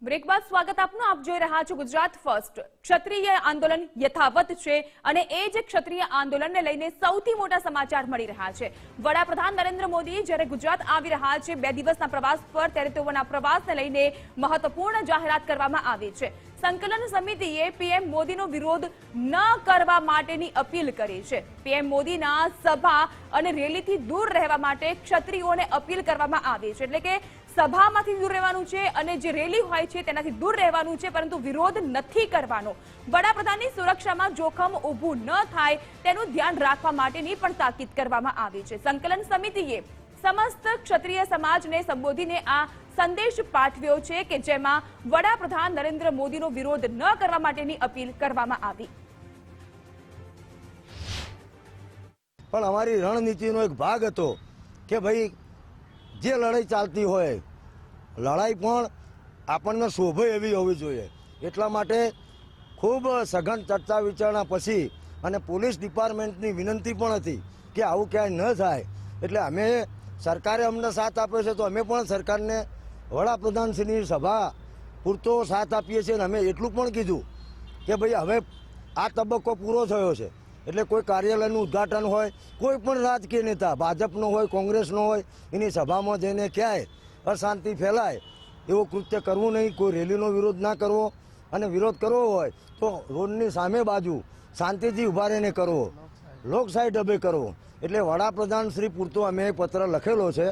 Break બાદ સ્વાગત આપનું। આપ જોઈ રહ્યા છો ગુજરાત ફર્સ્ટ। ક્ષત્રિય આંદોલન યથાવત છે અને એ જ ક્ષત્રિય આંદોલનને લઈને સૌથી મોટા સમાચાર મળી રહ્યા છે। વડાપ્રધાન નરેન્દ્ર મોદી જ્યારે ગુજરાત આવી રહ્યા છે 2 દિવસના પ્રવાસ પર, ત્યારે તેઓના પ્રવાસને લઈને મહત્વપૂર્ણ જાહેરાત કરવામાં આવી છે। સંકલન સમિતિએ પીએમ મોદીનો વિરોધ ન કરવા માટેની અપીલ કરી છે। પીએમ મોદીના સભા અને રેલીથી દૂર રહેવા માટે ક્ષત્રિયોને અપીલ કરવામાં આવી છે। એટલે કે સભામાંથી દૂર રહેવાનું છે અને જે રેલી હોય છે તેનાથી દૂર રહેવાનું છે, પરંતુ વિરોધ નથી કરવાનો। વડાપ્રધાનની સુરક્ષામાં જોખમ ઊભું ન થાય તેનું ધ્યાન રાખવા માટેની પણ તાકીદ કરવામાં આવી છે। સંકલન સમિતિએ સમસ્ત ક્ષત્રિય સમાજને સંબોધીને આ સંદેશ પાઠવ્યો છે કે જેમાં વડાપ્રધાન નરેન્દ્ર મોદીનો વિરોધ ન કરવા માટેની અપીલ કરવામાં આવી। પણ અમારી રણનીતિનો એક ભાગ હતો કે ભાઈ જે લડાઈ ચાલતી હોય લડાઈ પણ આપણને શોભે એવી હોવી જોઈએ। એટલા માટે ખૂબ સઘન ચર્ચા વિચારણા પછી અને પોલીસ ડિપાર્ટમેન્ટની વિનંતી પણ હતી કે આવું ક્યાંય ન થાય, એટલે અમે સરકારે અમને સાથ આપ્યો છે તો અમે પણ સરકારને વડાપ્રધાનશ્રીની સભા પૂરતો સાથ આપીએ છીએ। અને અમે એટલું પણ કીધું કે ભાઈ હવે આ તબક્કો પૂરો થયો છે, એટલે કોઈ કાર્યાલયનું ઉદ્ઘાટન હોય, કોઈ પણ રાજકીય નેતા ભાજપનો હોય કોંગ્રેસનો હોય એની સભામાં જઈને ક્યાંય અશાંતિ ફેલાય એવું કૃત્ય કરવું નહીં। કોઈ રેલીનો વિરોધ ના કરવો, અને વિરોધ કરવો હોય તો રોડની સામે બાજુ શાંતિથી ઊભા રહીને કરવો, લોકશાહી ઢબે કરવો। એટલે વડાપ્રધાન શ્રી પૂરતો અમે પત્ર લખેલો છે।